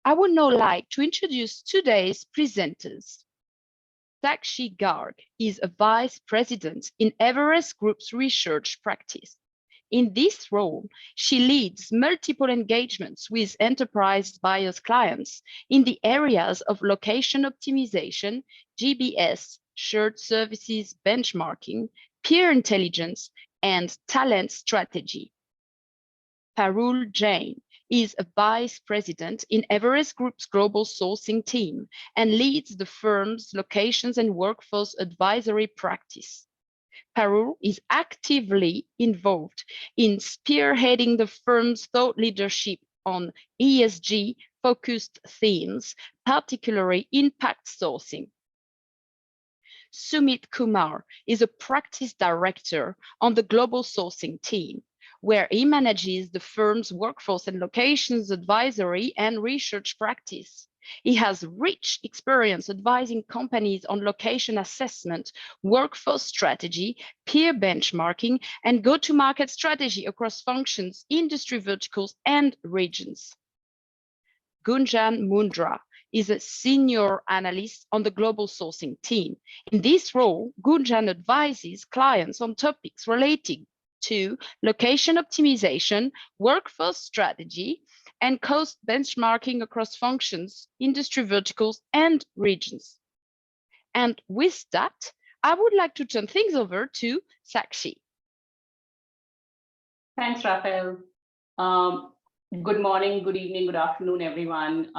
I would now like to introduce today's presenters. Sakshi Garg is a vice president in Everest Group's research practice. In this role, she leads multiple engagements with enterprise buyers clients in the areas of location optimization, GBS, shared services benchmarking, peer intelligence, and talent strategy. Parul Jain is a vice president in Everest Group's global sourcing team and leads the firm's locations and workforce advisory practice. Parul is actively involved in spearheading the firm's thought leadership on ESG-focused themes, particularly impact sourcing. Sumit Kumar is a practice director on the global sourcing team, where he manages the firm's workforce and locations advisory and research practice. He has rich experience advising companies on location assessment, workforce strategy, peer benchmarking, and go-to-market strategy across functions, industry verticals, and regions. Gunjan Mundra is a senior analyst on the global sourcing team. In this role, Gunjan advises clients on topics relating to location optimization, workforce strategy, and cost benchmarking across functions, industry verticals, and regions. And with that, I would like to turn things over to Sakshi. Thanks, Raphael. Good morning, good evening, good afternoon, everyone.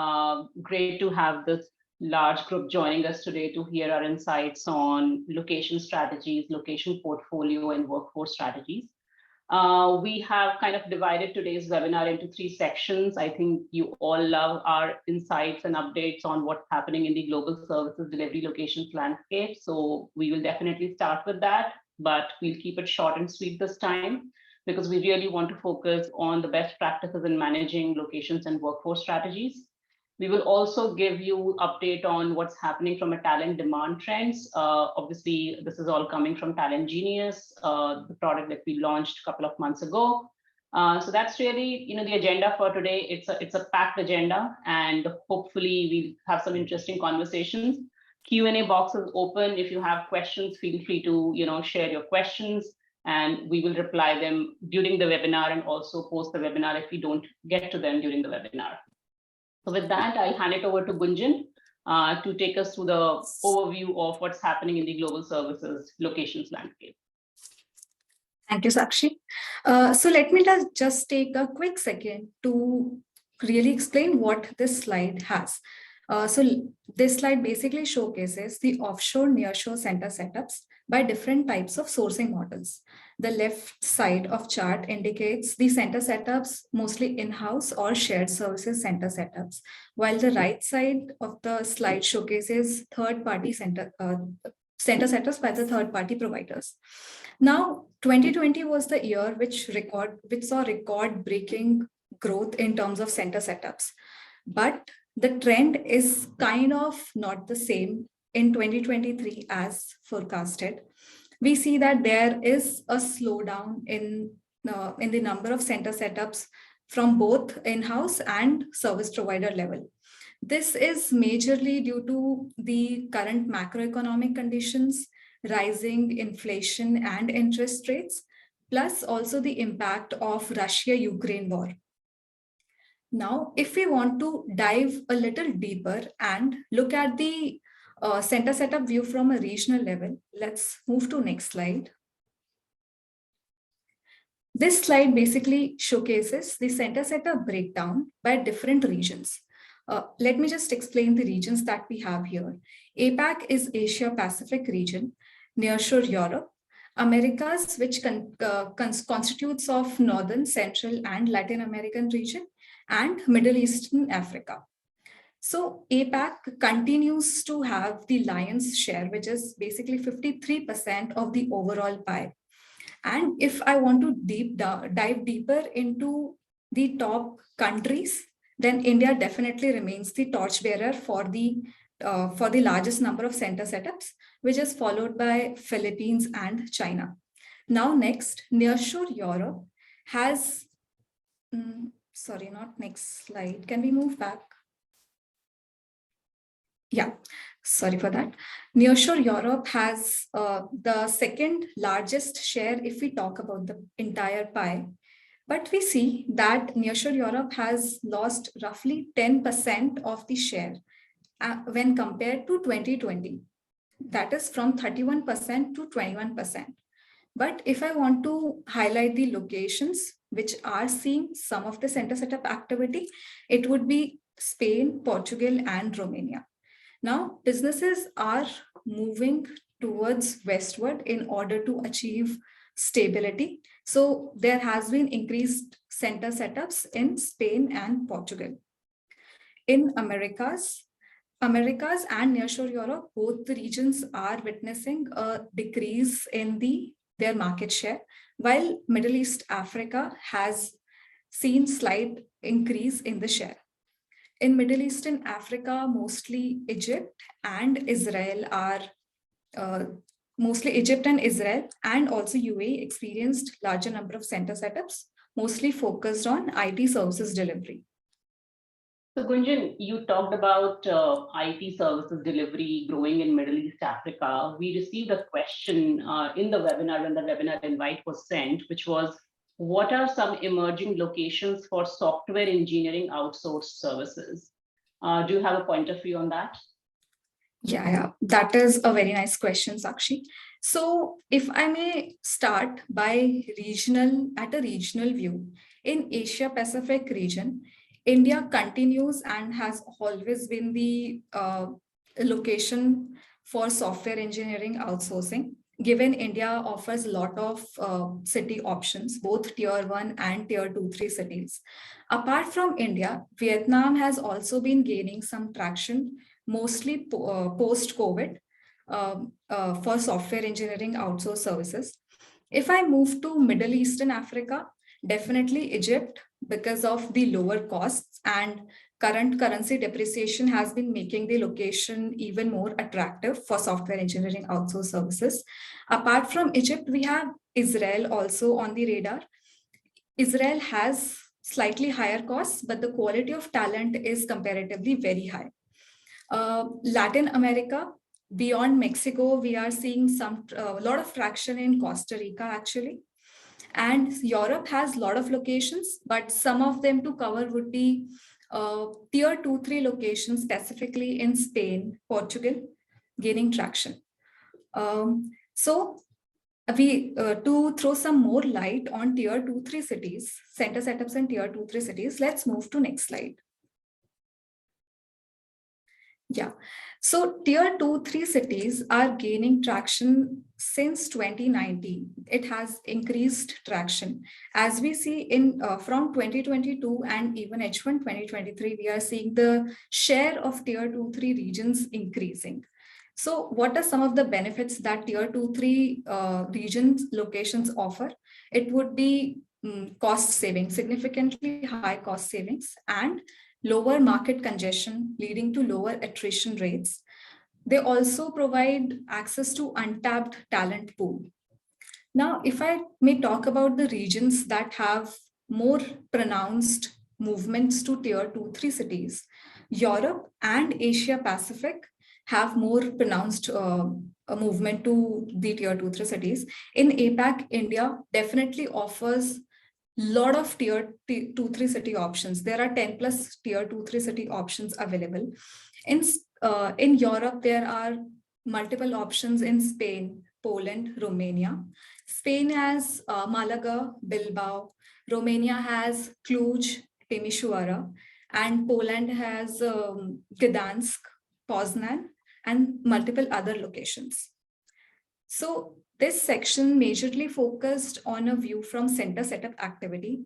Great to have this large group joining us today to hear our insights on location strategies, location portfolio, and workforce strategies. We have kind of divided today's webinar into 3 sections. I think you all love our insights and updates on what's happening in the global services delivery locations landscape. So we will definitely start with that, but we'll keep it short and sweet this time, because we really want to focus on the best practices in managing locations and workforce strategies. We will also give you update on what's happening from a talent demand trends. Obviously, this is all coming from Talent Genius, the product that we launched a couple of months ago. So that's really, the agenda for today. It's a packed agenda, and hopefully we'll have some interesting conversations. Q&A box is open. If you have questions, feel free to, share your questions, and we will reply them during the webinar and also post the webinar if we don't get to them during the webinar. So with that, I'll hand it over to Gunjan to take us through the overview of what's happening in the global services locations landscape. Thank you, Sakshi. So let me just take a quick second to really explain what this slide has. So this slide basically showcases the offshore, nearshore center setups by different types of sourcing models. The left side of chart indicates the center setups, mostly in-house or shared services center setups, while the right side of the slide showcases third-party center setups by the third-party providers. Now, 2020 was the year which saw record-breaking growth in terms of center setups, but the trend is kind of not the same in 2023 as forecasted. We see that there is a slowdown in the number of center setups from both in-house and service provider level. This is majorly due to the current macroeconomic conditions, rising inflation and interest rates, plus also the impact of Russia-Ukraine war. Now, if we want to dive a little deeper and look at the center setup view from a regional level, let's move to next slide. This slide basically showcases the center setup breakdown by different regions. Let me just explain the regions that we have here. APAC is Asia Pacific region, nearshore Europe, Americas, which constitutes of Northern, Central, and Latin American region, and Middle Eastern Africa. So APAC continues to have the lion's share, which is basically 53% of the overall pie. And if I want to dive deeper into the top countries, then India definitely remains the torchbearer for the largest number of center setups, which is followed by Philippines and China. Now next, nearshore Europe has, sorry, not next slide. Can we move back? Yeah, sorry for that. Nearshore Europe has the second largest share if we talk about the entire pie. But we see that Nearshore Europe has lost roughly 10% of the share when compared to 2020. That is from 31% to 21%. But if I want to highlight the locations which are seeing some of the center setup activity, it would be Spain, Portugal, and Romania. Now, businesses are moving towards westward in order to achieve stability. So there has been increased center setups in Spain and Portugal. In Americas and nearshore Europe, both the regions are witnessing a decrease in their market share, while Middle East Africa has seen slight increase in the share. In Middle East and Africa, mostly Egypt and Israel and also UAE experienced larger number of center setups, mostly focused on IT services delivery. So Gunjan, you talked about IT services delivery growing in Middle East Africa. We received a question in the webinar when the webinar invite was sent, which was, what are some emerging locations for software engineering outsourced services? Do you have a point of view on that? Yeah, that is a very nice question, Sakshi. So if I may start by at a regional view, in Asia Pacific region, India continues and has always been the location for software engineering outsourcing. Given India offers a lot of city options, both tier 1 and tier 2, 3 cities. Apart from India, Vietnam has also been gaining some traction, mostly post-COVID, for software engineering outsource services. If I move to Middle East and Africa, definitely Egypt, because of the lower costs and current currency depreciation has been making the location even more attractive for software engineering outsource services. Apart from Egypt, we have Israel also on the radar. Israel has slightly higher costs, but the quality of talent is comparatively very high. Latin America, beyond Mexico, we are seeing a lot of traction in Costa Rica actually. And Europe has a lot of locations, but some of them to cover would be tier 2, 3 locations, specifically in Spain, Portugal, gaining traction. So to throw some more light on tier 2, 3 cities, center setups in tier 2, 3 cities, let's move to next slide. Yeah, so tier 2, 3 cities are gaining traction since 2019. It has increased traction. As we see in from 2022 and even H1 2023, we are seeing the share of tier 2, 3 regions increasing. So what are some of the benefits that tier 2, 3 regions, locations offer? It would be cost savings, significantly high cost savings, and lower market congestion, leading to lower attrition rates. They also provide access to untapped talent pool. Now, if I may talk about the regions that have more pronounced movements to tier 2, 3 cities, Europe and Asia Pacific have more pronounced a movement to the tier 2, 3 cities. In APAC, India definitely offers lot of tier 2, 3 city options. There are 10 plus tier 2, 3 city options available. In Europe, there are multiple options in Spain, Poland, Romania. Spain has Malaga, Bilbao. Romania has Cluj, Timișoara, and Poland has Gdansk, Poznan, and multiple other locations. So this section majorly focused on a view from center setup activity,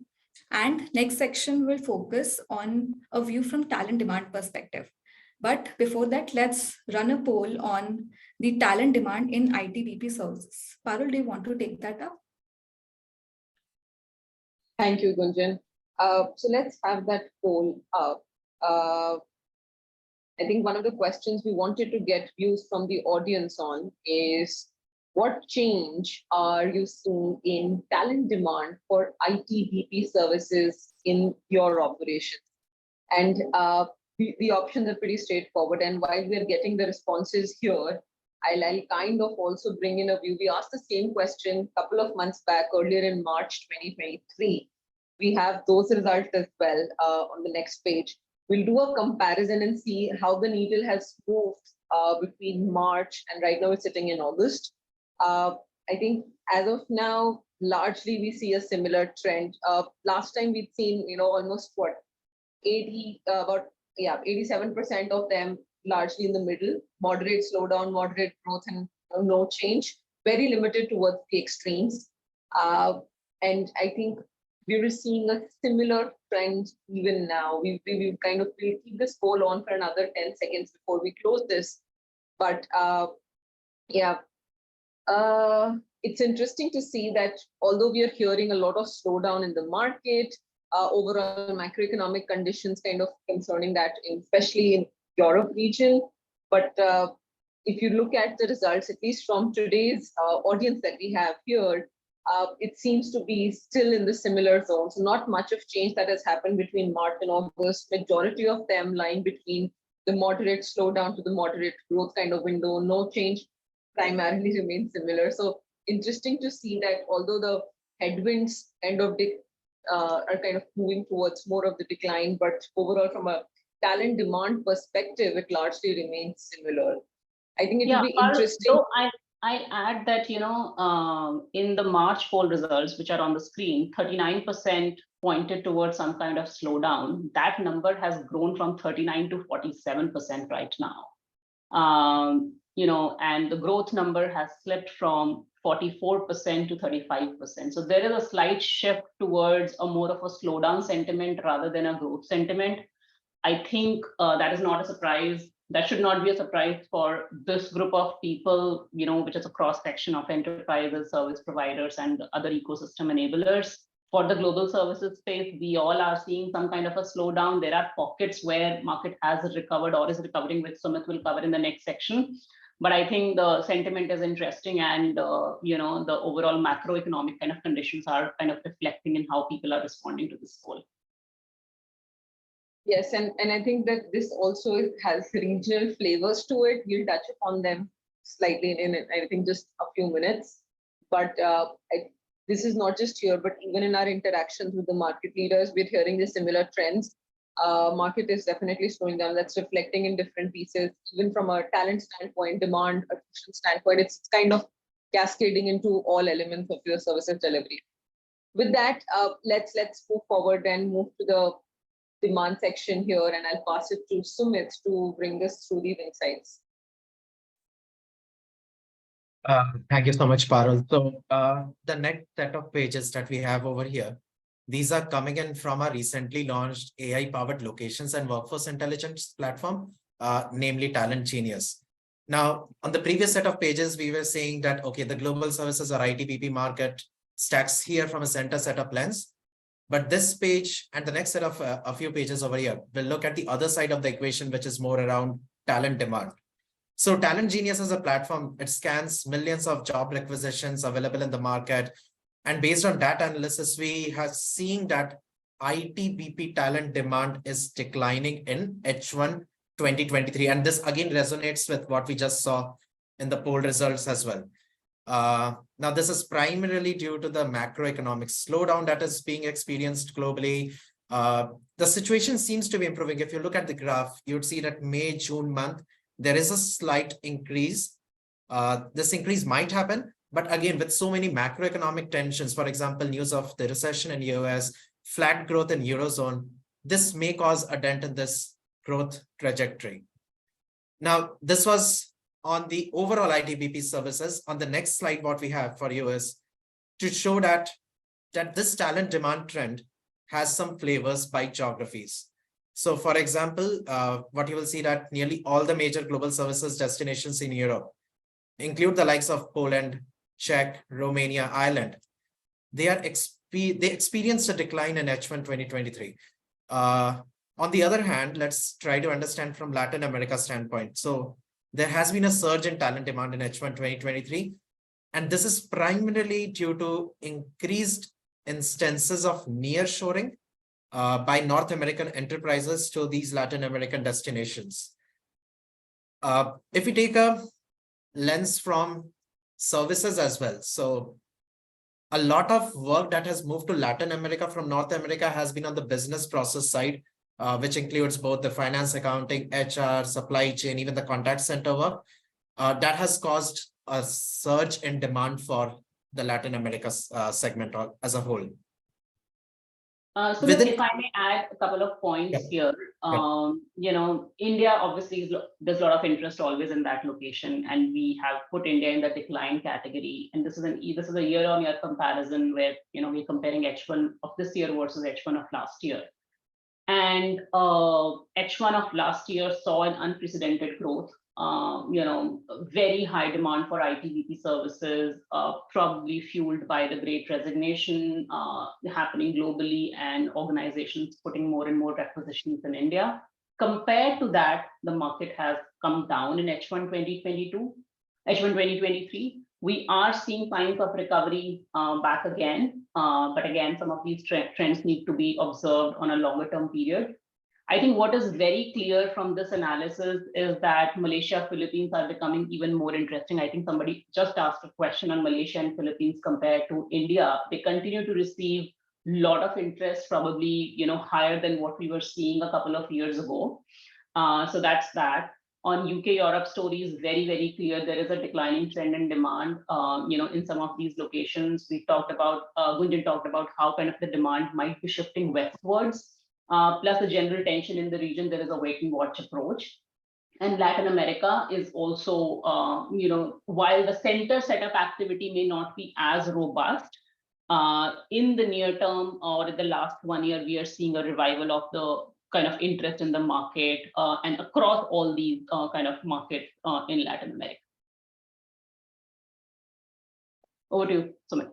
and next section will focus on a view from talent demand perspective. But before that, let's run a poll on the talent demand in IT/BP services. Parul, do you want to take that up? Thank you, Gunjan. So let's have that poll up. I think one of the questions we wanted to get views from the audience on is, what change are you seeing in talent demand for IT/BP services in your operations? And the options are pretty straightforward. And while we're getting the responses here, I'll kind of also bring in a view. We asked the same question a couple of months back, earlier in March 2023. We have those results as well on the next page. We'll do a comparison and see how the needle has moved between March and right now it's sitting in August. I think as of now, largely we see a similar trend. Last time we'd seen, almost what, 87% of them largely in the middle, moderate slowdown, moderate growth, and no change, very limited towards the extremes. And I think we were seeing a similar trend even now. We kind of we'll keep this poll on for another 10 seconds before we close this. But it's interesting to see that although we are hearing a lot of slowdown in the market, overall macroeconomic conditions kind of concerning that, especially in Europe region. But if you look at the results, at least from today's audience that we have here, it seems to be still in the similar zone. So not much of change that has happened between March and August. Majority of them lying between the moderate slowdown to the moderate growth kind of window. No change primarily remains similar. So interesting to see that although the headwinds kind of are kind of moving towards more of the decline, but overall from a talent demand perspective, it largely remains similar. I think it will be interesting. So I add that, in the March poll results, which are on the screen, 39% pointed towards some kind of slowdown. That number has grown from 39 to 47% right now. And the growth number has slipped from 44% to 35%. So there is a slight shift towards a more of a slowdown sentiment rather than a growth sentiment. I think that is not a surprise. That should not be a surprise for this group of people, which is a cross-section of enterprises, service providers, and other ecosystem enablers. For the global services space, we all are seeing some kind of a slowdown. There are pockets where market has recovered or is recovering, which Sumit will cover in the next section. But I think the sentiment is interesting, and the overall macroeconomic kind of conditions are kind of reflecting in how people are responding to this poll. Yes, and I think that this also has regional flavors to it. We'll touch upon them slightly in I think just a few minutes. But this is not just here, but even in our interactions with the market leaders, we're hearing the similar trends. Market is definitely slowing down. That's reflecting in different pieces, even from a talent standpoint, demand, attrition standpoint. It's kind of cascading into all elements of your services delivery. With that, let's move forward and move to the demand section here, and I'll pass it to Sumit to bring us through these insights. Thank you so much, Parul. So the next set of pages that we have over here, these are coming in from our recently launched AI-powered locations and workforce intelligence platform, namely Talent Genius. Now, on the previous set of pages, we were saying that, okay, the global services or ITBP market stacks here from a center setup lens. But this page and the next set of a few pages over here will look at the other side of the equation, which is more around talent demand. So Talent Genius as a platform, it scans millions of job requisitions available in the market. And based on that analysis, we have seen that ITBP talent demand is declining in H1 2023. And this again resonates with what we just saw in the poll results as well. Now, this is primarily due to the macroeconomic slowdown that is being experienced globally. The situation seems to be improving. If you look at the graph, you'd see that May, June month, there is a slight increase. This increase might happen, but again, with so many macroeconomic tensions, for example, news of the recession in US, flat growth in Eurozone, this may cause a dent in this growth trajectory. Now, this was on the overall ITBP services. On the next slide, what we have for you is to show that this talent demand trend has some flavors by geographies. So for example, what you will see that nearly all the major global services destinations in Europe include the likes of Poland, Czech, Romania, Ireland. They experienced a decline in H1 2023. On the other hand, let's try to understand from Latin America standpoint. So there has been a surge in talent demand in H1 2023, and this is primarily due to increased instances of nearshoring by North American enterprises to these Latin American destinations. If we take a lens from services as well, so a lot of work that has moved to Latin America from North America has been on the business process side, which includes both the finance, accounting, HR, supply chain, even the contact center work. That has caused a surge in demand for the Latin America segment as a whole. Sumit, if I may add a couple of points here. India obviously there's a lot of interest always in that location, and we have put India in the decline category. And this is a year-on-year comparison where we're comparing H1 of this year versus H1 of last year. And H1 of last year saw an unprecedented growth. Very high demand for ITBP services, probably fueled by the Great Resignation happening globally and organizations putting more and more requisitions in India. Compared to that, the market has come down in H1 2022, H1 2023. We are seeing signs of recovery back again, but again, some of these trends need to be observed on a longer term period. I think what is very clear from this analysis is that Malaysia, Philippines are becoming even more interesting. I think somebody just asked a question on Malaysia and Philippines compared to India. They continue to receive a lot of interest, probably higher than what we were seeing a couple of years ago. So that's that. On UK Europe story is very, very clear. There is a declining trend in demand, in some of these locations. We talked about, Gunjan talked about how kind of the demand might be shifting westwards. Plus the general tension in the region, there is a wait and watch approach. And Latin America is also, while the center setup activity may not be as robust, in the near term or in the last 1 year, we are seeing a revival of the kind of interest in the market and across all these kind of markets in Latin America. Over to you, Sumit.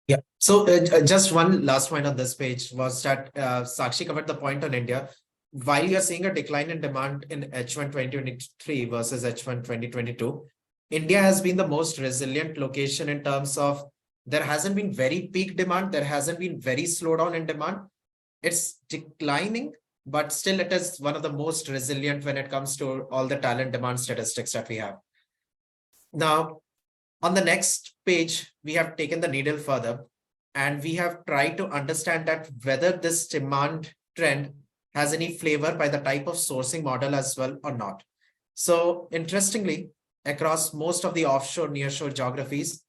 Yeah, so just one last point on this page was that Sakshi covered the point on India. While you're seeing a decline in demand in H1 2023 versus H1 2022, India has been the most resilient location in terms of there hasn't been very peak demand, there hasn't been very slowdown in demand. It's declining, but still it is one of the most resilient when it comes to all the talent demand statistics that we have. Now, on the next page, we have taken the needle further and we have tried to understand that whether this demand trend has any flavor by the type of sourcing model as well or not. So interestingly, across most of the offshore, nearshore geographies,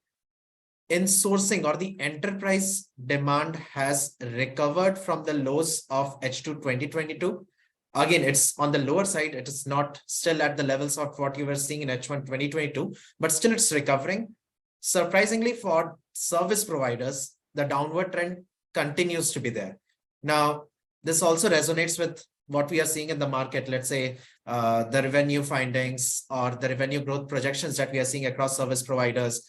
in sourcing or the enterprise demand has recovered from the lows of H2 2022. Again, it's on the lower side. It is not still at the levels of what you were seeing in H1 2022, but still it's recovering. Surprisingly, for service providers, the downward trend continues to be there. Now, this also resonates with what we are seeing in the market. Let's say the revenue findings or the revenue growth projections that we are seeing across service providers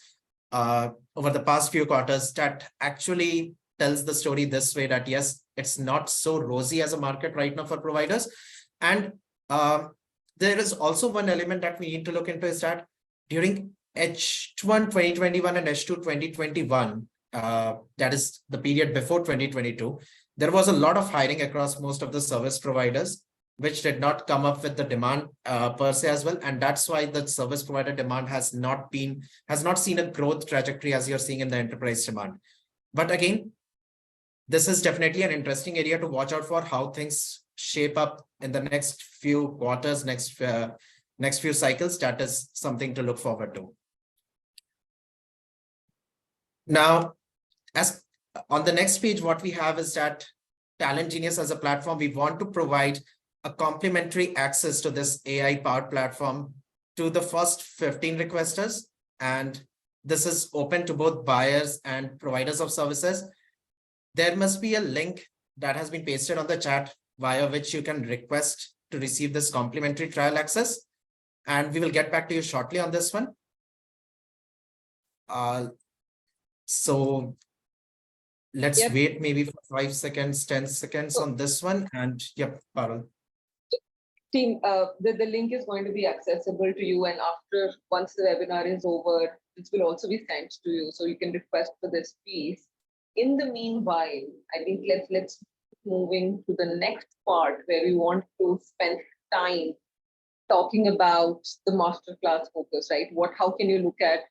over the past few quarters that actually tells the story this way that yes, it's not so rosy as a market right now for providers. And there is also one element that we need to look into is that during H1 2021 and H2 2021, that is the period before 2022, there was a lot of hiring across most of the service providers, which did not come up with the demand per se as well. And that's why the service provider demand has not seen a growth trajectory as you're seeing in the enterprise demand. But again, this is definitely an interesting area to watch out for how things shape up in the next few quarters, next few cycles. That is something to look forward to. Now, as on the next page, what we have is that Talent Genius as a platform, we want to provide a complimentary access to this AI powered platform to the first 15 requesters. And this is open to both buyers and providers of services. There must be a link that has been pasted on the chat via which you can request to receive this complimentary trial access. And we will get back to you shortly on this one. So let's wait maybe for 5 seconds, 10 seconds on this one. And yep, Parul. Team, the link is going to be accessible to you, and once the webinar is over, this will also be sent to you, so you can request for this piece. In the meanwhile, I think let's moving to the next part where we want to spend time talking about the masterclass focus, right? How can you look at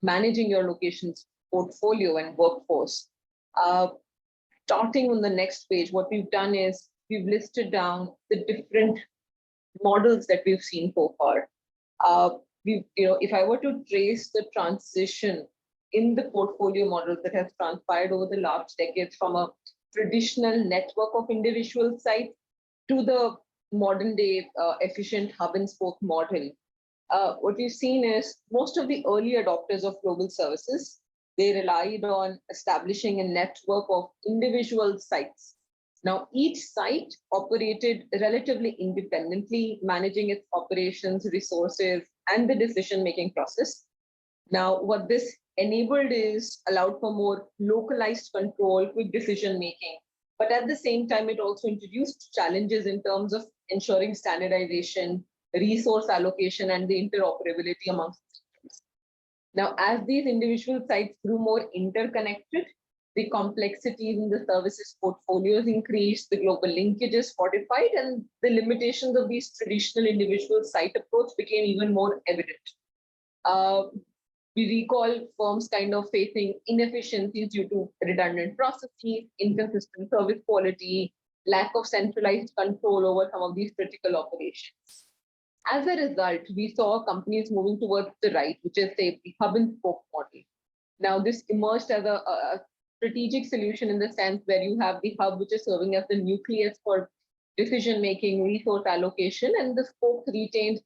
managing your locations portfolio and workforce? Starting on the next page, what we've done is we've listed down the different models that we've seen so far. If I were to trace the transition in the portfolio models that has transpired over the last decades from a traditional network of individual sites to the modern day efficient hub and spoke model, what we've seen is most of the early adopters of global services, they relied on establishing a network of individual sites. Now, each site operated relatively independently, managing its operations, resources, and the decision-making process. Now, what this enabled is allowed for more localized control, quick decision-making, but at the same time, it also introduced challenges in terms of ensuring standardization, resource allocation, and the interoperability amongst systems. Now, as these individual sites grew more interconnected, the complexities in the services portfolios increased, the global linkages fortified, and the limitations of these traditional individual site approach became even more evident. We recall firms kind of facing inefficiencies due to redundant processes, inconsistent service quality, lack of centralized control over some of these critical operations. As a result, we saw companies moving towards the right, which is, say, the hub and spoke model. Now, this emerged as a strategic solution in the sense where you have the hub, which is serving as the nucleus for decision-making, resource allocation, and the spokes retained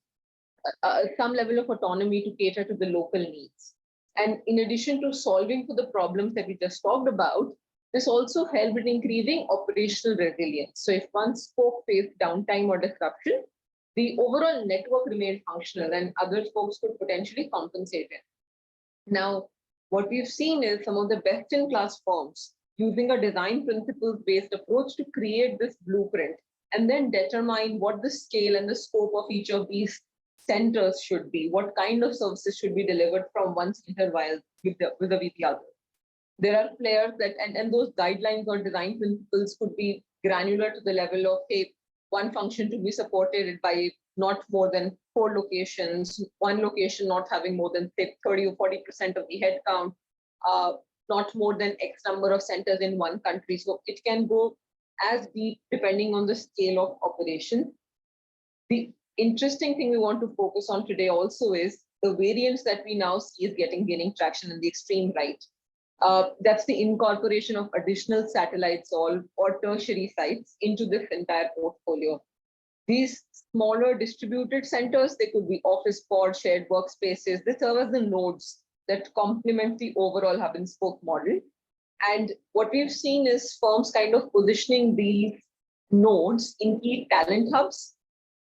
some level of autonomy to cater to the local needs. And in addition to solving for the problems that we just talked about, this also helped in increasing operational resilience. So if one spoke faced downtime or disruption, the overall network remained functional and other spokes could potentially compensate it. Now, what we've seen is some of the best-in-class firms using a design principles-based approach to create this blueprint and then determine what the scale and the scope of each of these centers should be, what kind of services should be delivered from one center with the other. There are players that, and those guidelines or design principles could be granular to the level of, hey, one function to be supported by not more than 4 locations, one location not having more than, say, 30 or 40% of the headcount, not more than X number of centers in one country. So it can go as deep depending on the scale of operation. The interesting thing we want to focus on today also is the variance that we now see is gaining traction in the extreme right. That's the incorporation of additional satellites or tertiary sites into this entire portfolio. These smaller distributed centers, they could be office pods, shared workspaces. They serve as the nodes that complement the overall hub and spoke model. And what we've seen is firms kind of positioning these nodes in key talent hubs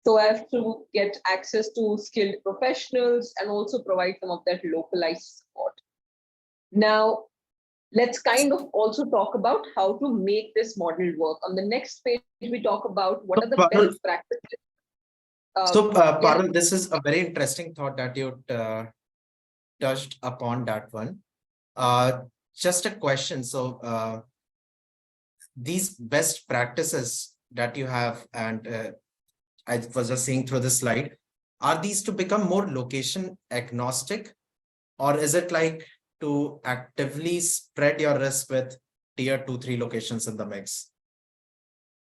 so as to get access to skilled professionals and also provide some of that localized support. Now, let's kind of also talk about how to make this model work. On the next page, we talk about what are the best practices. Parul, this is a very interesting thought that you touched upon that one. Just a question. So these best practices that you have, and I was just seeing through the slide, are these to become more location agnostic, or is it like to actively spread your risk with tier 2-3 locations in the mix?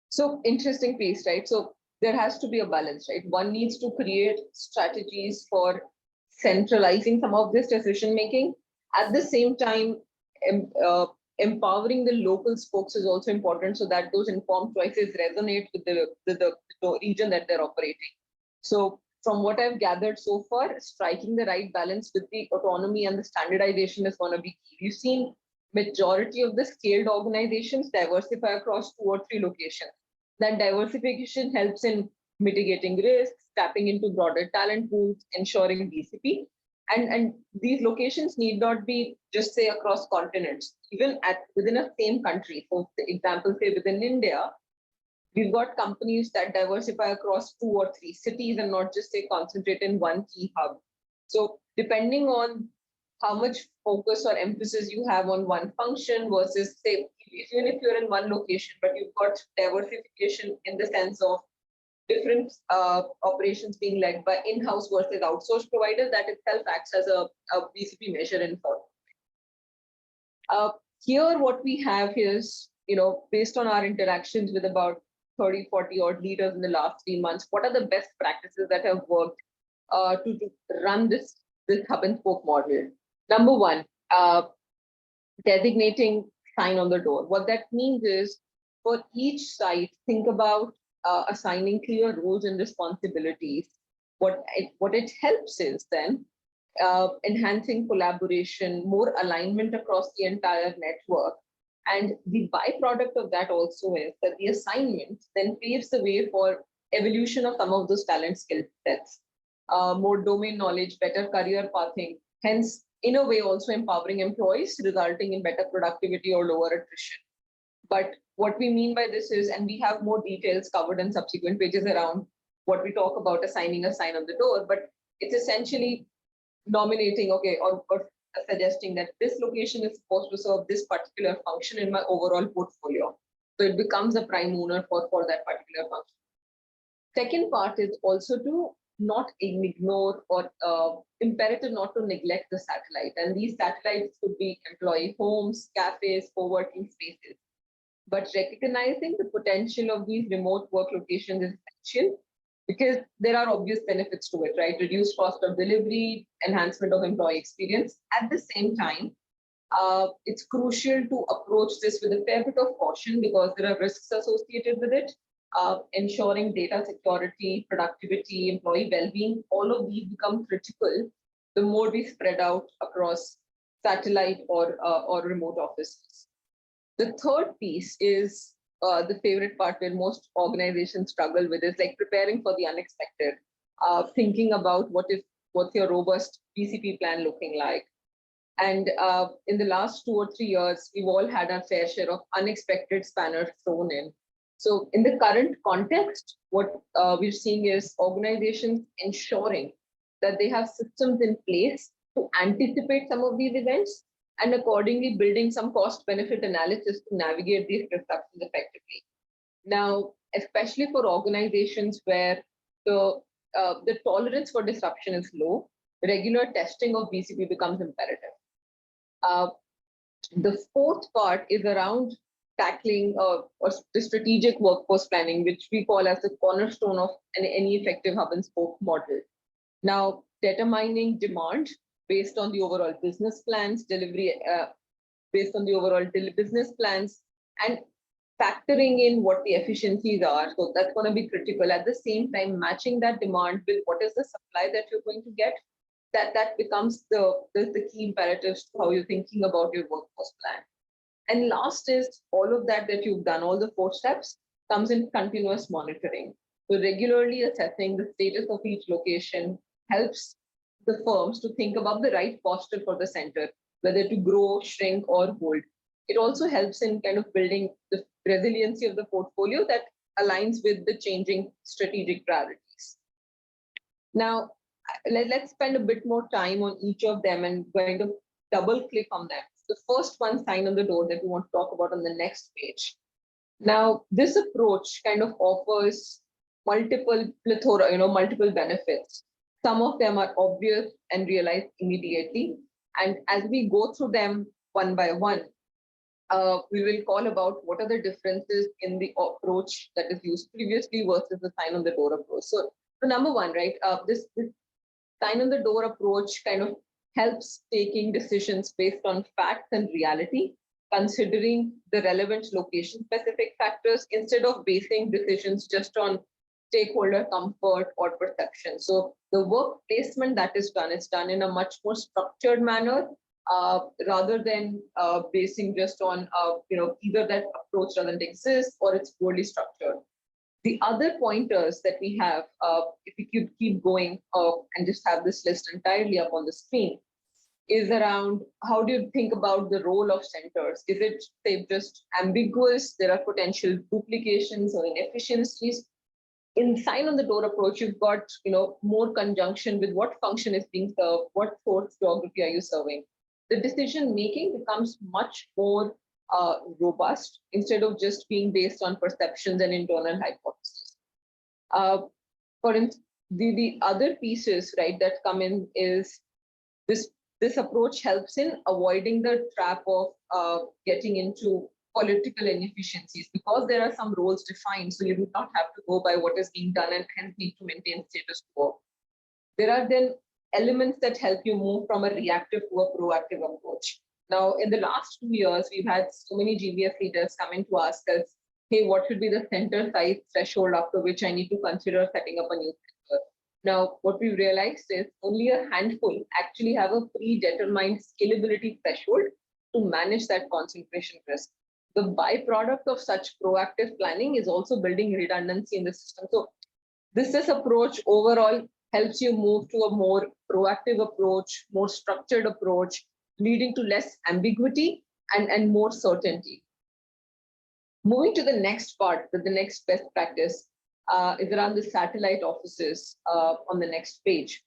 So interesting piece, right? So there has to be a balance, right? One needs to create strategies for centralizing some of this decision making. At the same time, empowering the local spokes is also important so that those informed choices resonate with the region that they're operating. So from what I've gathered so far, striking the right balance with the autonomy and the standardization is going to be key. We've seen majority of the scaled organizations diversify across 2 or 3 locations. That diversification helps in mitigating risks, tapping into broader talent pools, ensuring BCP. And these locations need not be just, say, across continents, even within a same country. For example, say within India, we've got companies that diversify across 2 or 3 cities and not just, say, concentrate in one key hub. So depending on how much focus or emphasis you have on one function versus, say, place. Even if you're in one location, but you've got diversification in the sense of different operations being led by in-house versus outsourced providers, that itself acts as a BCP measure in form. Here, what we have is, based on our interactions with about 30, 40 odd leaders in the last 3 months, what are the best practices that have worked to run this hub and spoke model? Number one, designating sign on the door. What that means is, for each site, think about assigning clear roles and responsibilities. What it helps is then enhancing collaboration, more alignment across the entire network. And the byproduct of that also is that the assignment then paves the way for evolution of some of those talent skill sets, more domain knowledge, better career pathing, hence, in a way, also empowering employees, resulting in better productivity or lower attrition. But what we mean by this is, and we have more details covered in subsequent pages around what we talk about assigning a sign on the door, but it's essentially nominating, or suggesting that this location is supposed to serve this particular function in my overall portfolio. So it becomes a prime owner for that particular function. Second part is also to not ignore or imperative not to neglect the satellite. And these satellites could be employee homes, cafes, co-working spaces. But recognizing the potential of these remote work locations is essential, because there are obvious benefits to it, right? Reduced cost of delivery, enhancement of employee experience. At the same time, it's crucial to approach this with a fair bit of caution, because there are risks associated with it. Ensuring data security, productivity, employee well-being, all of these become critical the more we spread out across satellite or remote offices. The third piece is the favorite part where most organizations struggle with, is like preparing for the unexpected, thinking about what's your robust BCP plan looking like. And in the last 2 or 3 years, we've all had our fair share of unexpected spanners thrown in. So in the current context, what we're seeing is organizations ensuring that they have systems in place to anticipate some of these events, and accordingly building some cost benefit analysis to navigate these disruptions effectively. Now, especially for organizations where the tolerance for disruption is low, regular testing of BCP becomes imperative. The fourth part is around tackling or the strategic workforce planning, which we call as the cornerstone of any effective hub and spoke model. Now, determining demand based on the overall business plans, delivery based on the overall business plans, and factoring in what the efficiencies are. So that's going to be critical. At the same time, matching that demand with what is the supply that you're going to get, that becomes the key imperatives to how you're thinking about your workforce plan. And last is all of that you've done, all the 4 steps comes in continuous monitoring. So regularly assessing the status of each location helps the firms to think about the right posture for the center, whether to grow, shrink, or hold. It also helps in kind of building the resiliency of the portfolio that aligns with the changing strategic priorities. Now, let's spend a bit more time on each of them and going to double click on them. The first one, sign on the door, that we want to talk about on the next page. Now, this approach kind of offers multiple benefits. Some of them are obvious and realized immediately. And as we go through them one by one, we will call about what are the differences in the approach that is used previously versus the sign on the door approach. So number one, right, this sign on the door approach kind of helps taking decisions based on facts and reality, considering the relevant location-specific factors instead of basing decisions just on stakeholder comfort or perception. So the work placement that is done, it's done in a much more structured manner, rather than basing just on either that approach doesn't exist or it's poorly structured. The other pointers that we have, if we could keep going and just have this list entirely up on the screen, is around how do you think about the role of centers? Is it, say, just ambiguous? There are potential duplications or inefficiencies. In sign on the door approach, you've got more conjunction with what function is being served, what source geography are you serving. The decision making becomes much more robust instead of just being based on perceptions and internal hypotheses. For instance, the other pieces, right, that come in is this approach helps in avoiding the trap of getting into political inefficiencies because there are some roles defined, so you do not have to go by what is being done and hence need to maintain status quo. There are then elements that help you move from a reactive to a proactive approach. Now, in the last 2 years, we've had so many GBF leaders coming to ask us, hey, what should be the center size threshold after which I need to consider setting up a new center? Now, what we've realized is only a handful actually have a predetermined scalability threshold to manage that concentration risk. The byproduct of such proactive planning is also building redundancy in the system. So this approach overall helps you move to a more proactive approach, more structured approach, leading to less ambiguity and more certainty. Moving to the next part, the next best practice is around the satellite offices on the next page.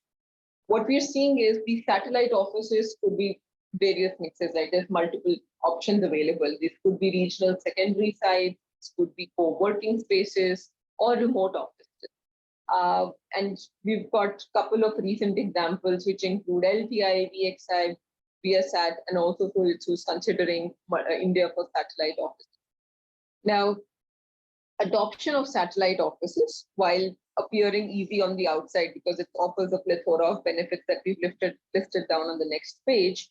What we're seeing is these satellite offices could be various mixes, right? There's multiple options available. This could be regional secondary sites, this could be co-working spaces or remote offices. And we've got a couple of recent examples, which include LTI, VXI, VSAT, and also who's considering India for satellite offices. Now, adoption of satellite offices, while appearing easy on the outside because it offers a plethora of benefits that we've listed down on the next page,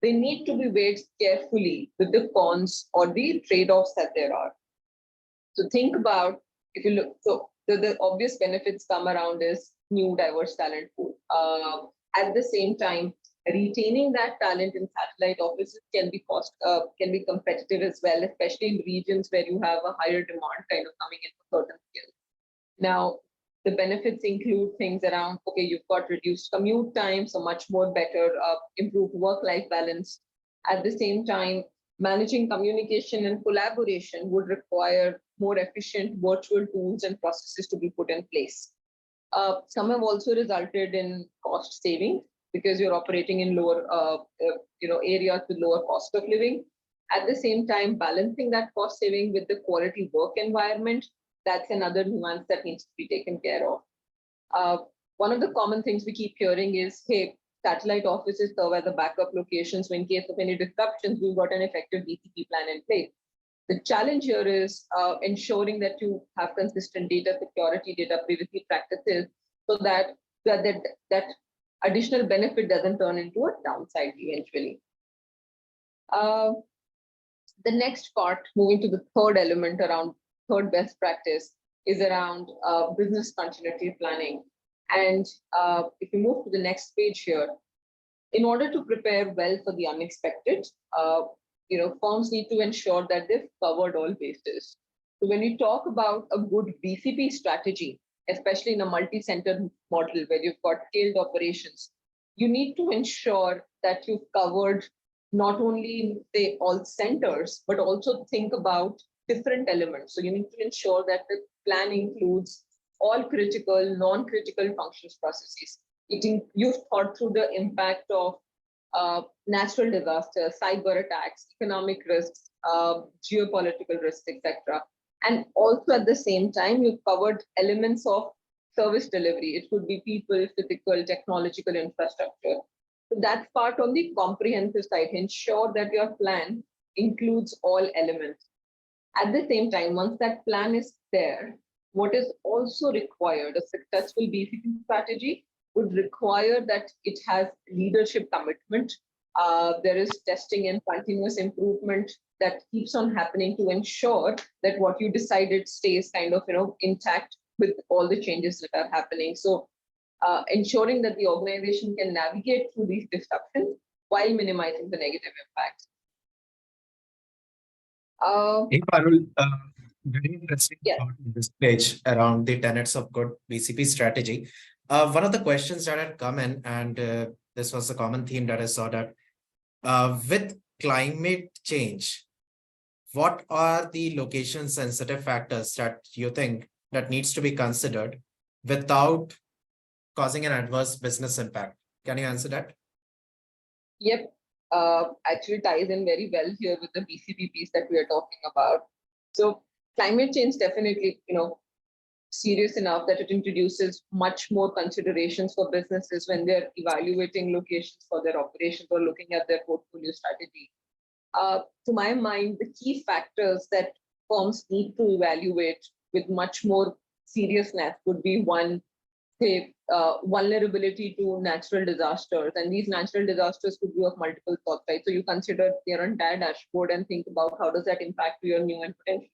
they need to be weighed carefully with the cons or the trade-offs that there are. So think about, if you look, so the obvious benefits come around is new diverse talent pool. At the same time, retaining that talent in satellite offices can be competitive as well, especially in regions where you have a higher demand kind of coming in for certain skills. Now, the benefits include things around, okay, you've got reduced commute time, so much more better, improved work-life balance. At the same time, managing communication and collaboration would require more efficient virtual tools and processes to be put in place. Some have also resulted in cost saving because you're operating in lower, areas with lower cost of living. At the same time, balancing that cost saving with the quality work environment, that's another nuance that needs to be taken care of. One of the common things we keep hearing is, hey, satellite offices serve as a backup location, so in case of any disruptions, we've got an effective BCP plan in place. The challenge here is ensuring that you have consistent data security, data privacy practices, so that additional benefit doesn't turn into a downside eventually. The next part, moving to the third element around third best practice, is around business continuity planning. And if you move to the next page here, in order to prepare well for the unexpected, firms need to ensure that they've covered all bases. So when you talk about a good BCP strategy, especially in a multi-center model where you've got scaled operations, you need to ensure that you've covered not only say all centers, but also think about different elements. So you need to ensure that the plan includes all critical, non-critical functions processes. You've thought through the impact of natural disasters, cyber attacks, economic risks, geopolitical risks, etc. And also at the same time, you've covered elements of service delivery. It could be people, physical, technological infrastructure. So that's part on the comprehensive side. Ensure that your plan includes all elements. At the same time, once that plan is there, what is also required, a successful BCP strategy would require that it has leadership commitment. There is testing and continuous improvement that keeps on happening to ensure that what you decided stays kind of intact with all the changes that are happening. So ensuring that the organization can navigate through these disruptions while minimizing the negative impacts. Hey, Parul, very interesting thought on this page around the tenets of good BCP strategy. One of the questions that had come in, and this was a common theme that I saw, that with climate change, what are the location sensitive factors that you think that needs to be considered without causing an adverse business impact? Can you answer that? Yep. actually ties in very well here with the BCP piece that we are talking about. So climate change definitely, serious enough that it introduces much more considerations for businesses when they're evaluating locations for their operations or looking at their portfolio strategy. To my mind, the key factors that firms need to evaluate with much more seriousness would be one, say, vulnerability to natural disasters. And these natural disasters could be of multiple sorts, right? So you consider your entire dashboard and think about how does that impact your new and potential.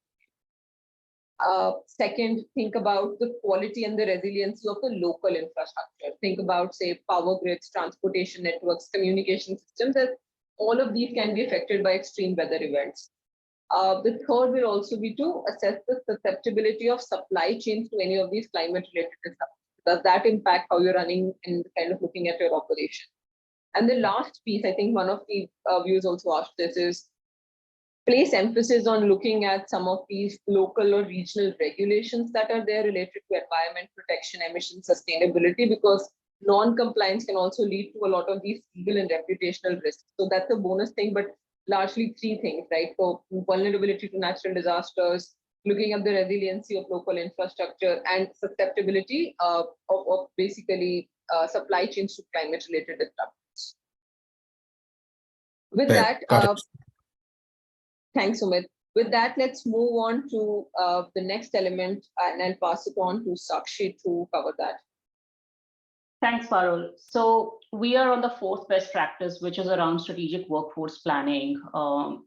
Second, think about the quality and the resiliency of the local infrastructure. Think about, say, power grids, transportation networks, communication systems, that all of these can be affected by extreme weather events. The third will also be to assess the susceptibility of supply chains to any of these climate-related disasters. Does that impact how you're running and kind of looking at your operation? And the last piece, I think one of the viewers also asked this, is place emphasis on looking at some of these local or regional regulations that are there related to environment protection, emission sustainability, because non-compliance can also lead to a lot of these legal and reputational risks. So that's a bonus thing, but largely three things, right? So vulnerability to natural disasters, looking at the resiliency of local infrastructure, and susceptibility of basically supply chains to climate-related disruptions. With that, thanks, Sumit. With that, let's move on to the next element, and I'll pass it on to Sakshi to cover that. Thanks, Parul. So we are on the fourth best practice, which is around strategic workforce planning.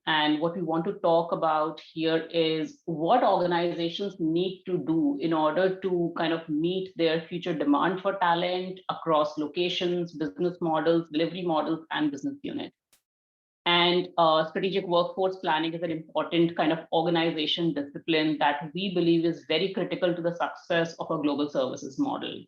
And what we want to talk about here is what organizations need to do in order to kind of meet their future demand for talent across locations, business models, delivery models, and business units. And strategic workforce planning is an important kind of organization discipline that we believe is very critical to the success of a global services model.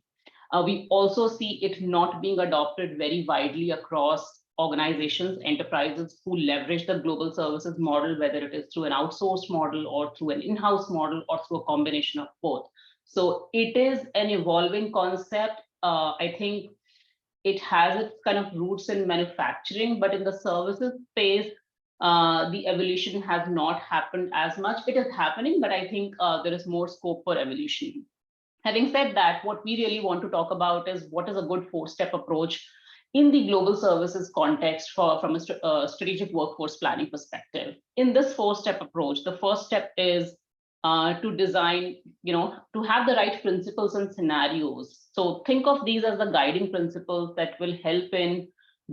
We also see it not being adopted very widely across organizations, enterprises who leverage the global services model, whether it is through an outsourced model or through an in-house model or through a combination of both. So it is an evolving concept. I think it has its kind of roots in manufacturing, but in the services space, the evolution has not happened as much. It is happening, but I think there is more scope for evolution. Having said that, what we really want to talk about is what is a good four-step approach in the global services context from a strategic workforce planning perspective. In this four-step approach, the first step is to design, to have the right principles and scenarios. So think of these as the guiding principles that will help in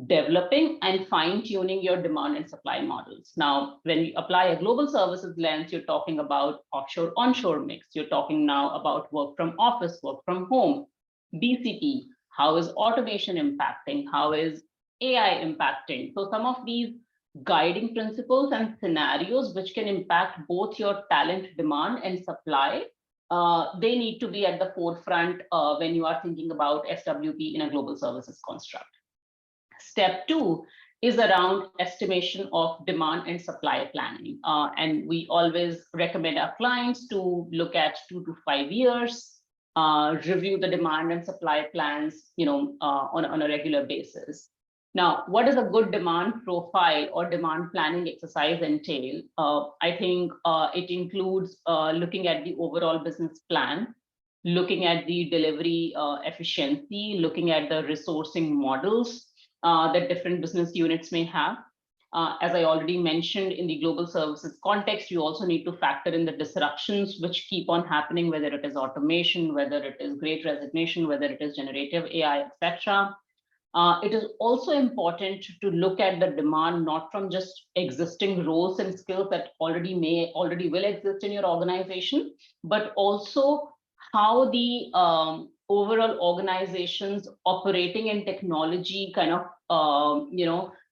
developing and fine-tuning your demand and supply models. Now, when we apply a global services lens, you're talking about offshore-onshore mix. You're talking now about work from office, work from home, BCP. How is automation impacting? How is AI impacting? So some of these guiding principles and scenarios which can impact both your talent demand and supply, they need to be at the forefront when you are thinking about SWP in a global services construct. Step two is around estimation of demand and supply planning. And we always recommend our clients to look at 2 to 5 years, review the demand and supply plans, on a regular basis. Now, what does a good demand profile or demand planning exercise entail? I think it includes looking at the overall business plan, looking at the delivery efficiency, looking at the resourcing models that different business units may have. As I already mentioned, in the global services context, you also need to factor in the disruptions which keep on happening, whether it is automation, whether it is great resignation, whether it is generative AI, etc. It is also important to look at the demand, not from just existing roles and skills that already will exist in your organization, but also how the overall organization's operating and technology kind of,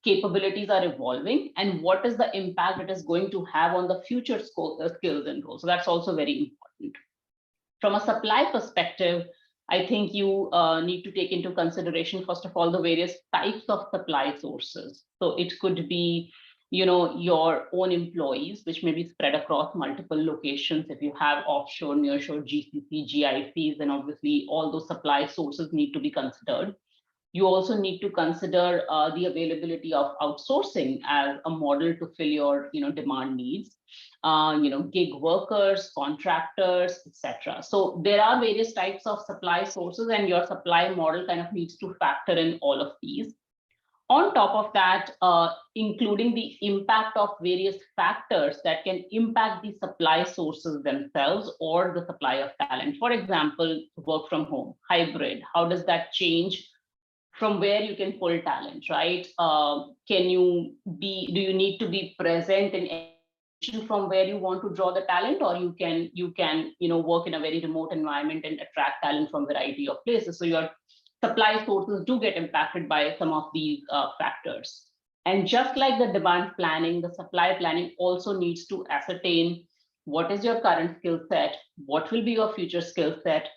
capabilities are evolving, and what is the impact it is going to have on the future skills and roles. So that's also very important. From a supply perspective, I think you need to take into consideration, first of all, the various types of supply sources. So it could be, your own employees, which may be spread across multiple locations. If you have offshore, nearshore, GCC, GICs, then obviously all those supply sources need to be considered. You also need to consider the availability of outsourcing as a model to fill your demand needs. Gig workers, contractors, etc. So there are various types of supply sources, and your supply model kind of needs to factor in all of these. On top of that, including the impact of various factors that can impact the supply sources themselves or the supply of talent. For example, work from home, hybrid, how does that change from where you can pull talent, right? Do you need to be present in from where you want to draw the talent, or you can work in a very remote environment and attract talent from a variety of places? So your supply sources do get impacted by some of these factors. And just like the demand planning, the supply planning also needs to ascertain what is your current skill set, what will be your future skill set.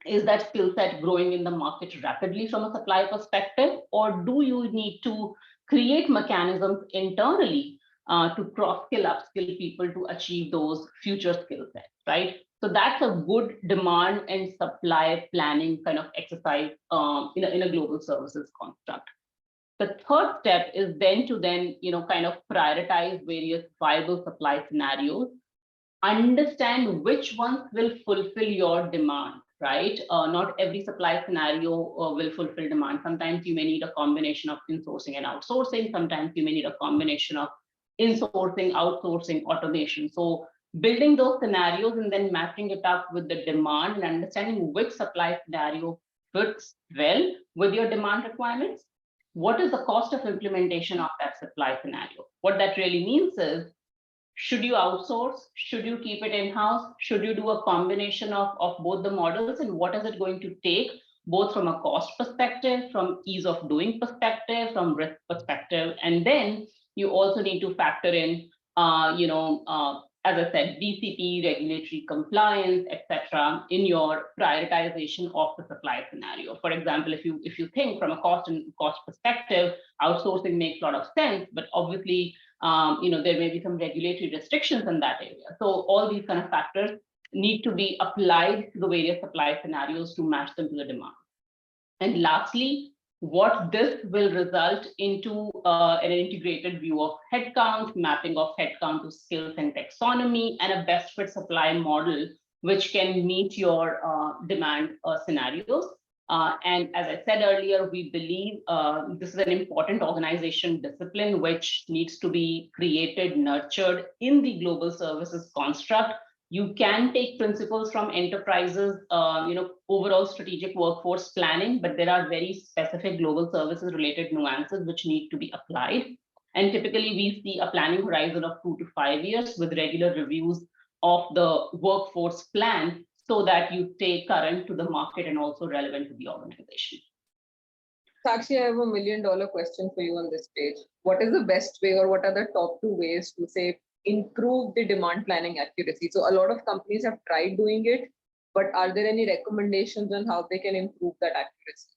Is that skill set growing in the market rapidly from a supply perspective, or do you need to create mechanisms internally to cross-skill, upskill people to achieve those future skill sets, right? So that's a good demand and supply planning kind of exercise in a global services construct. The third step is then to kind of prioritize various viable supply scenarios, understand which ones will fulfill your demand, right? Not every supply scenario will fulfill demand. Sometimes you may need a combination of insourcing and outsourcing. Sometimes you may need a combination of insourcing, outsourcing, automation. So building those scenarios and then matching it up with the demand and understanding which supply scenario fits well with your demand requirements. What is the cost of implementation of that supply scenario? What that really means is, should you outsource? Should you keep it in-house? Should you do a combination of both the models? And what is it going to take, both from a cost perspective, from ease of doing perspective, from risk perspective? And then you also need to factor in, as I said, BCP, regulatory compliance, etc., in your prioritization of the supply scenario. For example, if you think from a cost perspective, outsourcing makes a lot of sense, but obviously, there may be some regulatory restrictions in that area. So all these kind of factors need to be applied to the various supply scenarios to match them to the demand. And lastly, what this will result into an integrated view of headcount, mapping of headcount to skills and taxonomy, and a best fit supply model, which can meet your demand scenarios. And as I said earlier, we believe this is an important organization discipline which needs to be created, nurtured in the global services construct. You can take principles from enterprises, overall strategic workforce planning, but there are very specific global services related nuances which need to be applied. And typically we see a planning horizon of 2 to 5 years with regular reviews of the workforce plan, so that you stay current to the market and also relevant to the organization. Sakshi, I have $1 million question for you on this page. What is the best way, or what are the top 2 ways to say improve the demand planning accuracy? So a lot of companies have tried doing it, but are there any recommendations on how they can improve that accuracy?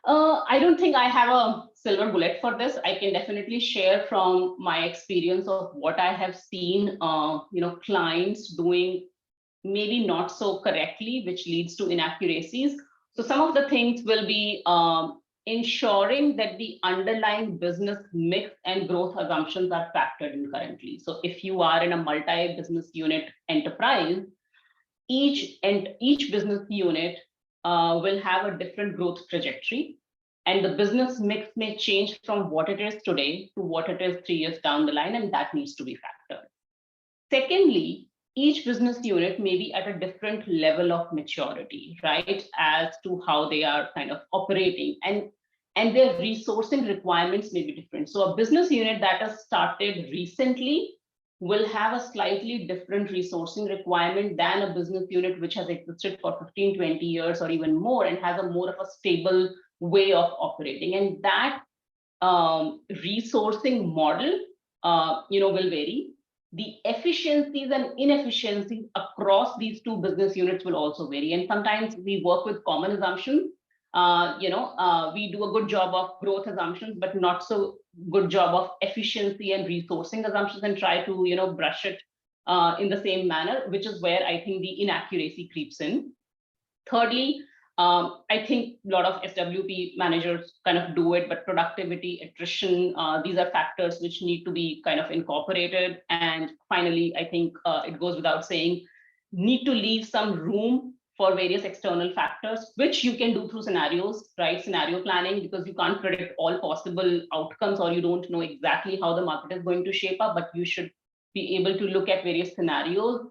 I don't think I have a silver bullet for this. I can definitely share from my experience of what I have seen, clients doing maybe not so correctly, which leads to inaccuracies. So some of the things will be ensuring that the underlying business mix and growth assumptions are factored in currently. So if you are in a multi-business unit enterprise, each business unit will have a different growth trajectory, and the business mix may change from what it is today to what it is 3 years down the line, and that needs to be factored. Secondly, each business unit may be at a different level of maturity, right, as to how they are kind of operating, and their resourcing requirements may be different. So a business unit that has started recently will have a slightly different resourcing requirement than a business unit which has existed for 15, 20 years or even more and has a more of a stable way of operating. And that resourcing model, will vary. The efficiencies and inefficiencies across these 2 business units will also vary. And sometimes we work with common assumptions. We do a good job of growth assumptions, but not so good job of efficiency and resourcing assumptions, and try to, brush it in the same manner, which is where I think the inaccuracy creeps in. Thirdly, I think a lot of SWP managers kind of do it, but productivity, attrition, these are factors which need to be kind of incorporated. And finally, I think it goes without saying, need to leave some room for various external factors, which you can do through scenarios, right? Scenario planning, because you can't predict all possible outcomes, or you don't know exactly how the market is going to shape up, but you should be able to look at various scenarios.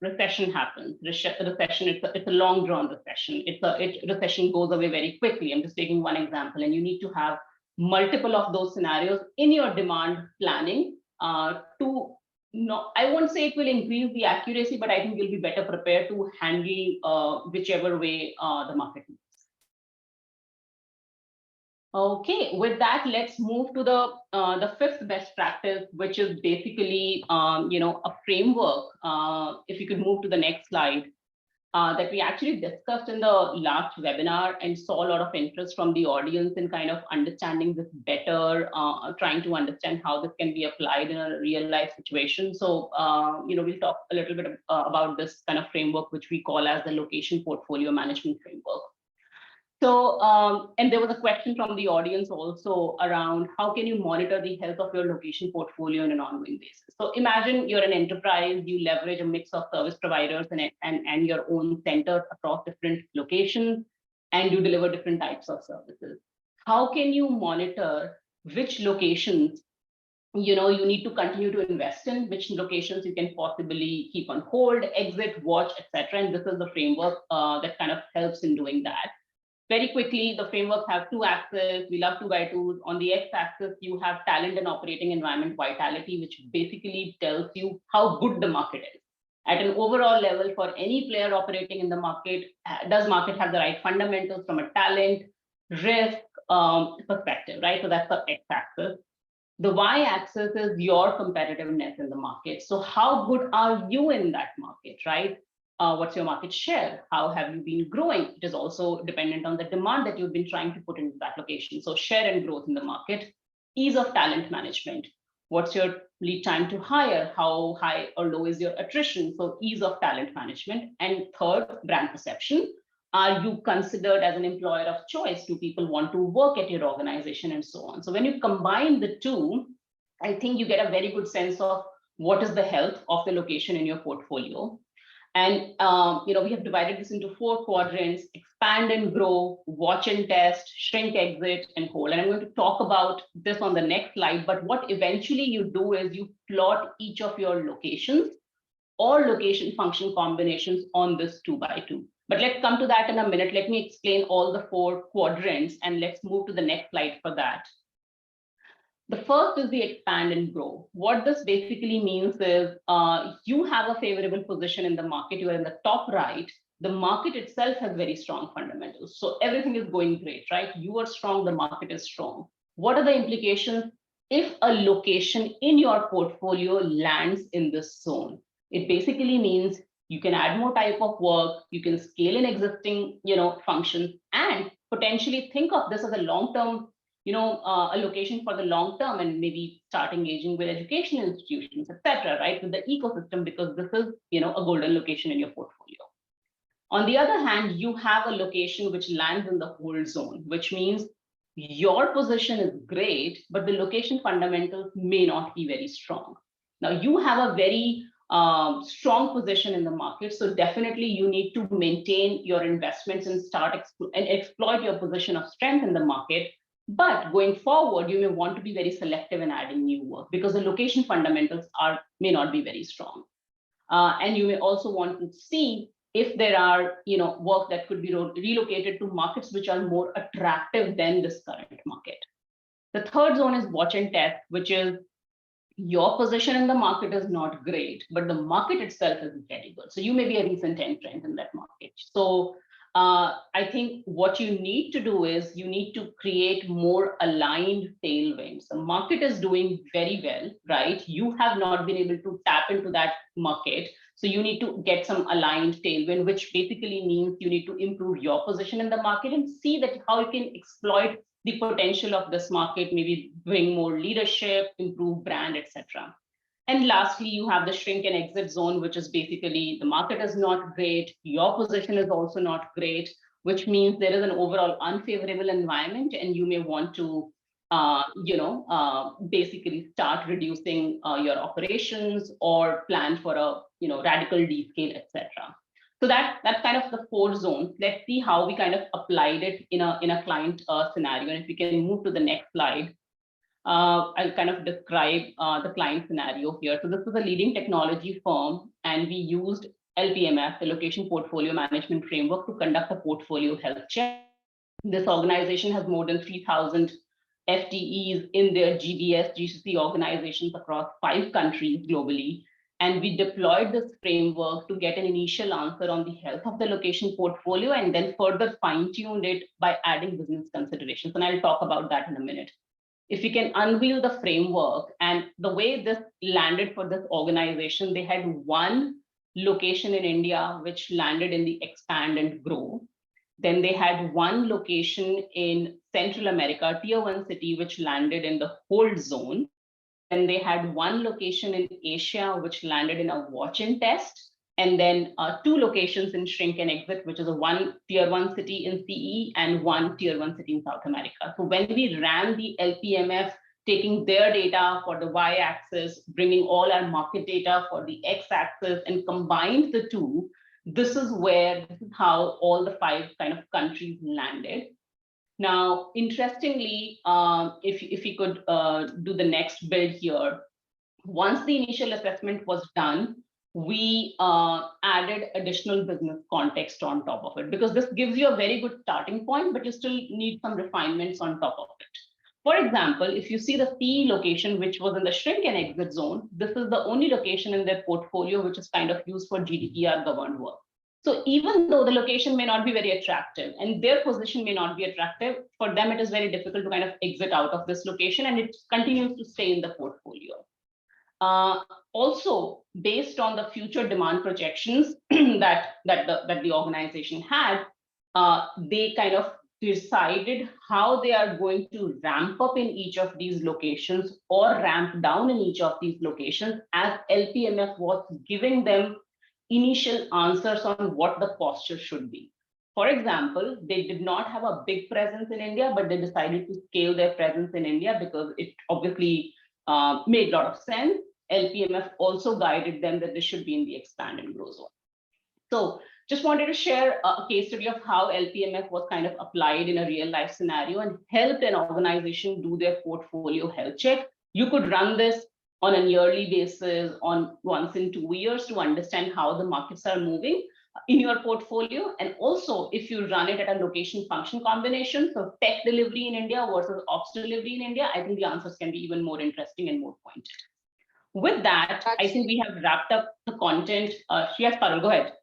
Recession happens. Recession, it's a long drawn recession. Recession goes away very quickly. I'm just taking one example, and you need to have multiple of those scenarios in your demand planning to. No, I won't say it will increase the accuracy, but I think you'll be better prepared to handle whichever way the market moves. Okay, with that, let's move to the fifth best practice, which is basically a framework. If you could move to the next slide. That we actually discussed in the last webinar and saw a lot of interest from the audience in kind of understanding this better, trying to understand how this can be applied in a real life situation. So, we'll talk a little bit about this kind of framework, which we call as the location portfolio management framework. So, and there was a question from the audience also around how can you monitor the health of your location portfolio on an ongoing basis. So imagine you're an enterprise, you leverage a mix of service providers and your own centers across different locations, and you deliver different types of services. How can you monitor which locations you need to continue to invest in, which locations you can possibly keep on hold, exit, watch, etc. And this is the framework that kind of helps in doing that. Very quickly, the framework have two axes. We love 2x2s. On the x-axis, you have talent and operating environment vitality, which basically tells you how good the market is. At an overall level, for any player operating in the market, does market have the right fundamentals from a talent, risk perspective, right? So that's the x-axis. The y-axis is your competitiveness in the market. So how good are you in that market, right? What's your market share? How have you been growing? It is also dependent on the demand that you've been trying to put into that location. So share and growth in the market. Ease of talent management. What's your lead time to hire? How high or low is your attrition? So ease of talent management. And third, brand perception. Are you considered as an employer of choice? Do people want to work at your organization and so on? So when you combine the two, I think you get a very good sense of what is the health of the location in your portfolio. And we have divided this into 4 quadrants: expand and grow, watch and test, shrink, exit, and hold. And I'm going to talk about this on the next slide. But what eventually you do is you plot each of your locations or location function combinations on this 2x2. But let's come to that in a minute. Let me explain all the 4 quadrants, and let's move to the next slide for that. The first is the expand and grow. What this basically means is you have a favorable position in the market. You are in the top right. The market itself has very strong fundamentals. So everything is going great, right? You are strong, the market is strong. What are the implications if a location in your portfolio lands in this zone? It basically means you can add more type of work, you can scale in existing functions, and potentially think of this as a long-term a location for the long term, and maybe start engaging with educational institutions, etc., right, with the ecosystem, because this is, a golden location in your portfolio. On the other hand, you have a location which lands in the hold zone, which means your position is great, but the location fundamentals may not be very strong. Now, you have a very strong position in the market, so definitely you need to maintain your investments and start and exploit your position of strength in the market. But going forward, you may want to be very selective in adding new work because the location fundamentals may not be very strong. And you may also want to see if there are work that could be relocated to markets which are more attractive than this current market. The third zone is watch and test, which is your position in the market is not great, but the market itself is very good. So you may be a recent entrant in that market. So I think what you need to do is you need to create more aligned tailwinds. The market is doing very well, right? You have not been able to tap into that market. So you need to get some aligned tailwind, which basically means you need to improve your position in the market and see that how you can exploit the potential of this market, maybe bring more leadership, improve brand, etc. And lastly, you have the shrink and exit zone, which is basically the market is not great, your position is also not great, which means there is an overall unfavorable environment, and you may want to, basically start reducing your operations or plan for a, radical descale, etc. So that's kind of the 4 zones. Let's see how we kind of applied it in a client scenario. And if we can move to the next slide. I'll kind of describe the client scenario here. So this is a leading technology firm, and we used LPMF, the Location Portfolio Management Framework, to conduct a portfolio health check. This organization has more than 3,000 FTEs in their GBS, GCC organizations across 5 countries globally. And we deployed this framework to get an initial answer on the health of the location portfolio, and then further fine-tuned it by adding business considerations. And I'll talk about that in a minute. If we can unveil the framework and the way this landed for this organization, they had 1 location in India, which landed in the expand and grow. Then they had 1 location in Central America, tier 1 city, which landed in the hold zone. Then they had 1 location in Asia, which landed in a watch and test. And then 2 locations in shrink and exit, which is a 1 tier 1 city in CE and 1 tier 1 city in South America. So when we ran the LPMF, taking their data for the y-axis, bringing all our market data for the x-axis, and combined the 2, this is how all the 5 kind of countries landed. Now, interestingly, if we could do the next build here, once the initial assessment was done, we added additional business context on top of it, because this gives you a very good starting point, but you still need some refinements on top of it. For example, if you see the CE location, which was in the shrink and exit zone, this is the only location in their portfolio which is kind of used for GDPR governed work. So even though the location may not be very attractive and their position may not be attractive, for them it is very difficult to kind of exit out of this location, and it continues to stay in the portfolio. Also, based on the future demand projections that the organization had, they kind of decided how they are going to ramp up in each of these locations or ramp down in each of these locations, as LPMF was giving them initial answers on what the posture should be. For example, they did not have a big presence in India, but they decided to scale their presence in India because it obviously made a lot of sense. LPMF also guided them that this should be in the expand and grow zone. So just wanted to share a case study of how LPMF was kind of applied in a real life scenario and helped an organization do their portfolio health check. You could run this on a yearly basis, on once in 2 years, to understand how the markets are moving in your portfolio. And also, if you run it at a location function combination, so tech delivery in India versus ops delivery in India, I think the answers can be even more interesting and more pointed. With that, I think we have wrapped up the content. Yes, Parul, go ahead.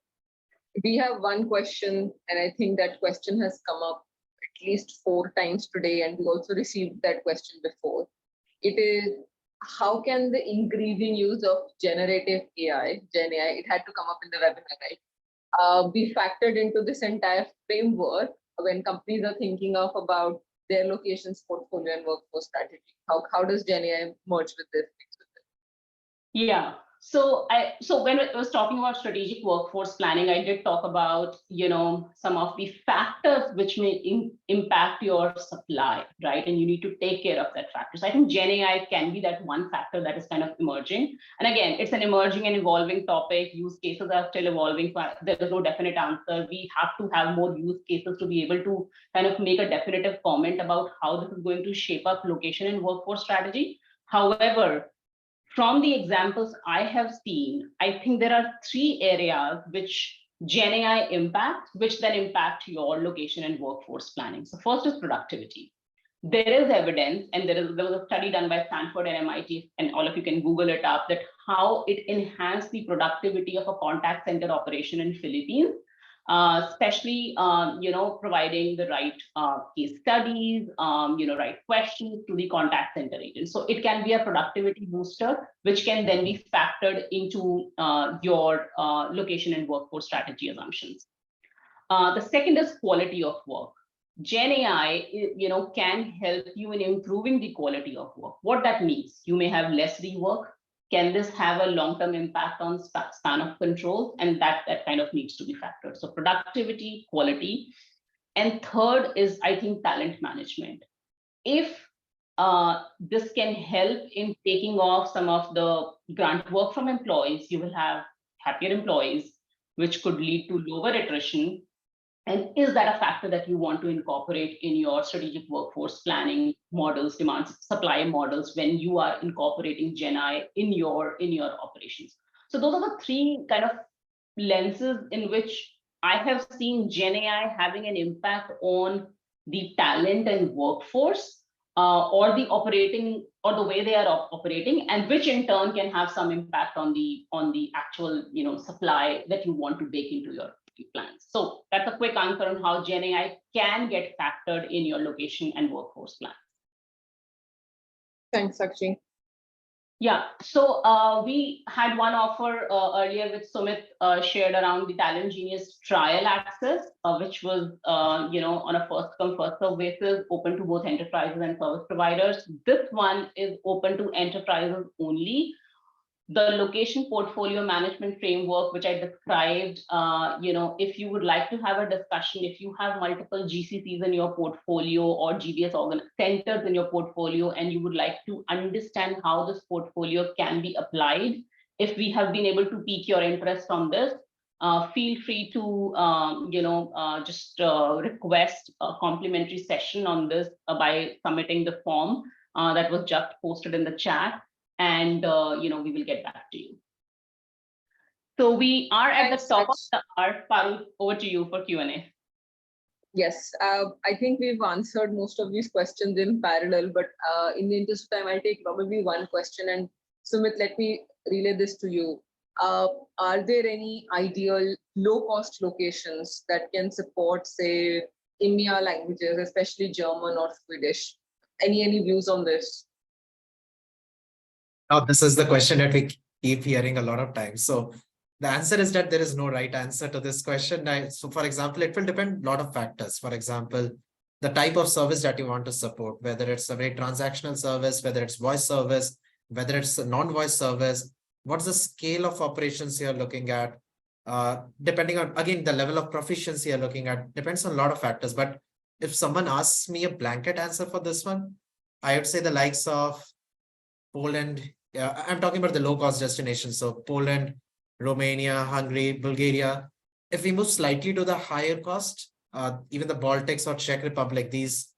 We have one question, and I think that question has come up at least 4 times today, and we also received that question before. It is, how can the increasing use of generative AI, Gen AI, it had to come up in the webinar, right, be factored into this entire framework when companies are thinking of about their locations, portfolio, and workforce strategy? How does Gen AI merge with this? Yeah. So when I was talking about strategic workforce planning, I did talk about, some of the factors which may impact your supply, right? And you need to take care of that factor. So I think Gen AI can be that one factor that is kind of emerging. And again, it's an emerging and evolving topic. Use cases are still evolving. There is no definite answer. We have to have more use cases to be able to kind of make a definitive comment about how this is going to shape up location and workforce strategy. However, from the examples I have seen, I think there are 3 areas which Gen AI impacts, which then impact your location and workforce planning. So first is productivity. There is evidence, and there was a study done by Stanford and MIT, and all of you can Google it up, that how it enhanced the productivity of a contact center operation in Philippines. Especially, providing the right case studies, right questions to the contact center agent. So it can be a productivity booster, which can then be factored into your location and workforce strategy assumptions. The second is quality of work. Gen AI, can help you in improving the quality of work. What that means, you may have less rework, can this have a long-term impact on span of control? And that kind of needs to be factored. So productivity, quality. And third is, I think, talent management. If this can help in taking off some of the grunt work from employees, you will have happier employees, which could lead to lower attrition. And is that a factor that you want to incorporate in your strategic workforce planning models, demand supply models, when you are incorporating Gen AI in your operations? So those are the three kind of lenses in which I have seen Gen AI having an impact on the talent and workforce, or the operating, or the way they are operating, and which in turn can have some impact on the actual supply that you want to bake into your plans. So that's a quick answer on how Gen AI can get factored in your location and workforce plan. Thanks, Sakshi. Yeah, so we had one offer earlier which Sumit shared around the Talent Genius trial access, which was on a first come first serve basis, open to both enterprises and service providers. This one is open to enterprises only. The location portfolio management framework, which I described, if you would like to have a discussion, if you have multiple GCCs in your portfolio or GBS centers in your portfolio, and you would like to understand how this portfolio can be applied, if we have been able to pique your interest on this, feel free to just request a complimentary session on this by submitting the form that was just posted in the chat. And we will get back to you. So we are at the top of the hour. Parul, over to you for Q&A. Yes, I think we've answered most of these questions in parallel, but in the interest of time, I'll take probably one question. And Sumit, let me relay this to you. Are there any ideal low-cost locations that can support, say, EMEA languages, especially German or Swedish? Any views on this? Now, this is the question that we keep hearing a lot of times. So the answer is that there is no right answer to this question. So for example, it will depend a lot of factors. For example, the type of service that you want to support, whether it's a very transactional service, whether it's voice service, whether it's a non-voice service, what's the scale of operations you're looking at, depending on, again, the level of proficiency you're looking at, depends on a lot of factors. But if someone asks me a blanket answer for this one, I would say the likes of Poland. Yeah, I'm talking about the low-cost destinations. So Poland, Romania, Hungary, Bulgaria. If we move slightly to the higher cost, even the Baltics or Czech Republic, these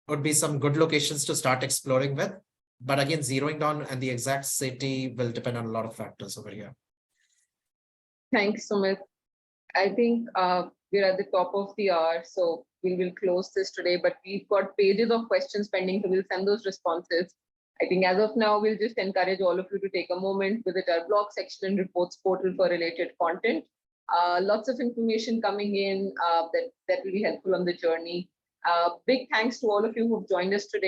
would be some good locations to start exploring with. But again, zeroing down and the exact city will depend on a lot of factors over here. Thanks, Sumit. I think we're at the top of the hour, so we will close this today, but we've got pages of questions pending, so we'll send those responses. I think as of now, we'll just encourage all of you to take a moment, visit our blog section and reports portal for related content. Lots of information coming in that will be helpful on the journey. Big thanks to all of you who've joined us today.